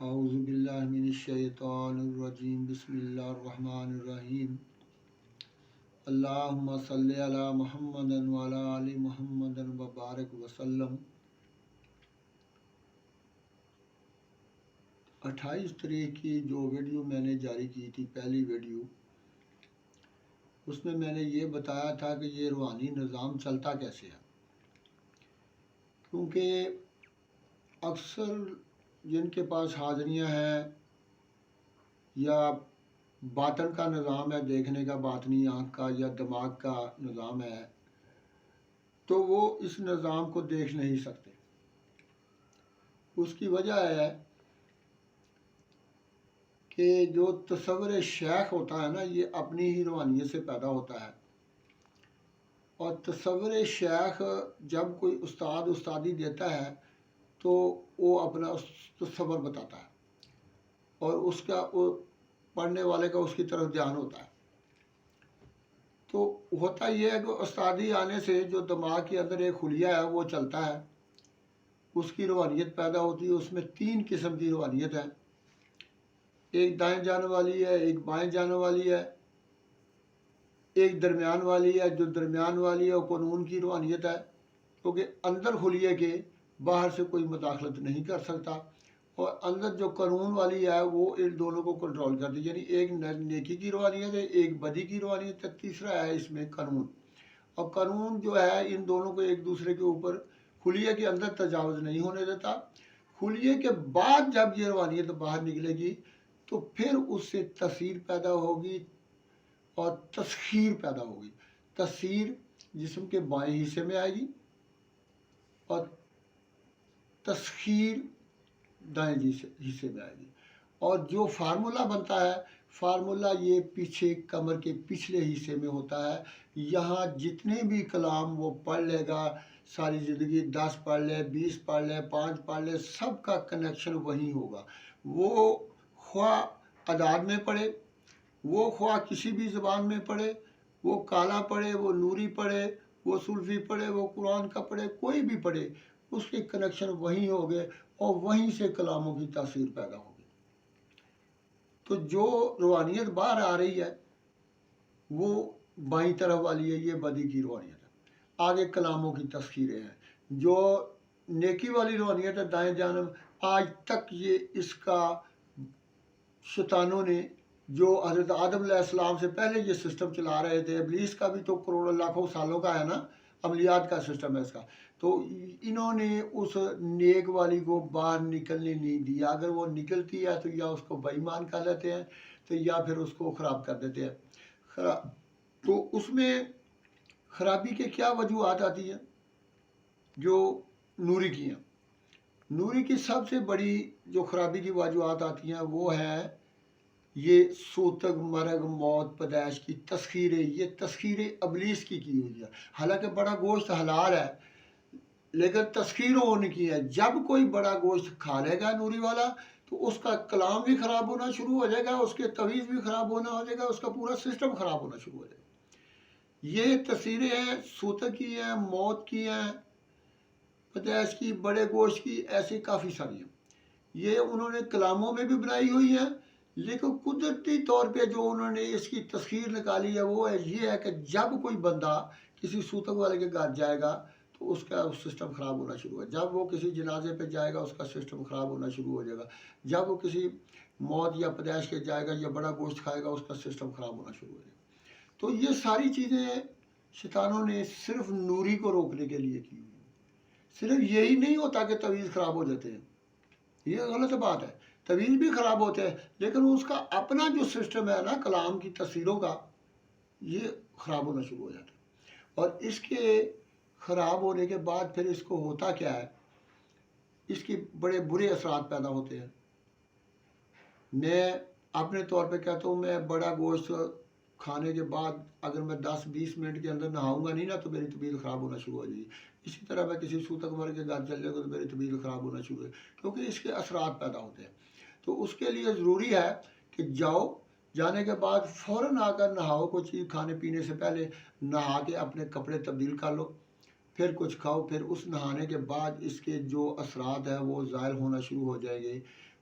اعوذ باللہ من الشیطان الرجیم بسم اللہ الرحمن الرحیم اللہم صلی علی محمد وعلی آل محمد وبارک وسلم۔ 28 تاریخ کی جو ویڈیو میں نے جاری کی تھی، پہلی ویڈیو، اس میں نے یہ بتایا تھا کہ یہ روحانی نظام چلتا کیسے ہے، کیونکہ اکثر جن کے پاس حاضریاں ہیں یا باطن کا نظام ہے، دیکھنے کا، باطنی آنکھ کا یا دماغ کا نظام ہے، تو وہ اس نظام کو دیکھ نہیں سکتے۔ اس کی وجہ ہے کہ جو تصور شیخ ہوتا ہے نا، یہ اپنی ہی روحانیت سے پیدا ہوتا ہے، اور تصور شیخ جب کوئی استاد استادی دیتا ہے تو وہ اپنا تصور بتاتا ہے، اور اس کا پڑھنے والے کا اس کی طرف دھیان ہوتا ہے۔ تو ہوتا یہ ہے کہ استادی آنے سے جو دماغ کے اندر ایک خلیہ ہے وہ چلتا ہے، اس کی روحانیت پیدا ہوتی ہے۔ اس میں 3 قسم کی روحانیت ہے، ایک دائیں جانے والی ہے، ایک بائیں جانے والی ہے، ایک درمیان والی ہے۔ جو درمیان والی ہے وہ قانون کی روحانیت ہے، کیونکہ اندر خلیے کے باہر سے کوئی مداخلت نہیں کر سکتا، اور اندر جو قانون والی ہے وہ ان دونوں کو کنٹرول کرتی ہے، یعنی ایک نیکی کی روحانیت ہے، ایک بدی کی روحانیت ہے، تیسرا ہے اس میں قانون۔ اور قانون جو ہے ان دونوں کو ایک دوسرے کے اوپر خلیے کے اندر تجاوز نہیں ہونے دیتا۔ خلیے کے بعد جب یہ روحانیت باہر نکلے گی تو پھر اس سے تاثیر پیدا ہوگی اور تسخیر پیدا ہوگی۔ تسخیر جسم کے بائیں حصے میں آئے گی اور تسخیر دائیں حصے میں آئے گی، اور جو فارمولہ بنتا ہے، فارمولہ یہ پیچھے کمر کے پچھلے حصے میں ہوتا ہے۔ یہاں جتنے بھی کلام وہ پڑھ لے گا ساری زندگی، 10 پڑھ لے، 20 پڑھ لے، 5 پڑھ لے، سب کا کنیکشن وہیں ہوگا۔ وہ خواہ اعداد میں پڑھے، وہ خواہ کسی بھی زبان میں پڑھے، وہ کالا پڑھے، وہ نوری پڑھے، وہ سلفی پڑھے، وہ قرآن کا پڑھے، کوئی بھی پڑھے، اس کے کنیکشن وہیں ہوگے اور وہیں سے کلاموں کی تاثیر پیدا ہوگی۔ تو جو روحانیت باہر آ رہی ہے وہ بائیں طرف والی ہے، یہ بدی کی روحانیت ہے۔ آگے کلاموں کی تسخیریں ہیں۔ جو نیکی والی روحانیت ہے دائیں جانب، آج تک یہ اس کا شیطانوں نے، جو حضرت آدم علیہ السلام سے پہلے یہ سسٹم چلا رہے تھے، ابلیس کا بھی تو کروڑوں لاکھوں سالوں کا ہے نا، عملیات کا سسٹم ہے اس کا، تو انہوں نے اس نیک والی کو باہر نکلنے نہیں دیا۔ اگر وہ نکلتی ہے تو یا اس کو بے ایمان کر لیتے ہیں تو یا پھر اس کو خراب کر دیتے ہیں۔ تو اس میں خرابی کے کیا وجوہات آتی ہیں جو نوری کی ہیں؟ نوری کی سب سے بڑی جو خرابی کی وجوہات آتی ہیں وہ ہے یہ سوتک، مرگ، موت، پیدائش کی تسخیریں۔ یہ تسخیریں ابلیس کی ہوئی ہے، حالانکہ بڑا گوشت حلال ہے لیکن تسخیر ہونے کی ہے۔ جب کوئی بڑا گوشت کھا لے گا نوری والا تو اس کا کلام بھی خراب ہونا شروع ہو جائے گا، اس کے تویز بھی خراب ہونا ہو جائے گا، اس کا پورا سسٹم خراب ہونا شروع ہو جائے گا۔ یہ تصویریں ہیں سوتک کی ہیں، موت کی ہیں، پیدائش کی، بڑے گوشت کی، ایسی کافی ساری ہیں۔ یہ انہوں نے کلاموں میں بھی بنائی ہوئی ہیں، لیکن قدرتی طور پہ جو انہوں نے اس کی تسخیر نکالی ہے وہ یہ ہے کہ جب کوئی بندہ کسی سوتک والے کے گھر جائے گا تو اس کا سسٹم خراب ہونا شروع ہے، جب وہ کسی جنازے پہ جائے گا اس کا سسٹم خراب ہونا شروع ہو جائے گا، جب وہ کسی موت یا پیدائش کے جائے گا یا بڑا گوشت کھائے گا اس کا سسٹم خراب ہونا شروع ہو جائے گا۔ تو یہ ساری چیزیں شیطانوں نے صرف نوری کو روکنے کے لیے کی ہوئی ہیں۔ صرف یہی نہیں ہوتا کہ تویز خراب ہو جاتے ہیں، یہ غلط بات ہے، تویز بھی خراب ہوتے ہیں، لیکن اس کا اپنا جو سسٹم ہے نا کلام کی تصویروں کا، یہ خراب ہونا شروع ہو جاتا ہے۔ اور اس کے خراب ہونے کے بعد پھر اس کو ہوتا کیا ہے، اس کی بڑے برے اثرات پیدا ہوتے ہیں۔ میں اپنے طور پہ کہتا ہوں، میں بڑا گوشت کھانے کے بعد اگر میں 10-20 منٹ کے اندر نہاؤں گا نہیں نا تو میری طبیعت خراب ہونا شروع ہو جائے گی۔ اسی طرح میں کسی سوتک مر کے گھر چل جائے گا تو میری طبیعت خراب ہونا شروع ہے، کیونکہ اس کے اثرات پیدا ہوتے ہیں۔ تو اس کے لیے ضروری ہے کہ جانے کے بعد فوراً آ کر نہاؤ، کوئی چیز کھانے پینے سے پہلے نہا کے اپنے کپڑے تبدیل کر لو، پھر کچھ کھاؤ، پھر اس نہانے کے بعد اس کے جو اثرات ہیں وہ ظاہر ہونا شروع ہو جائیں گے۔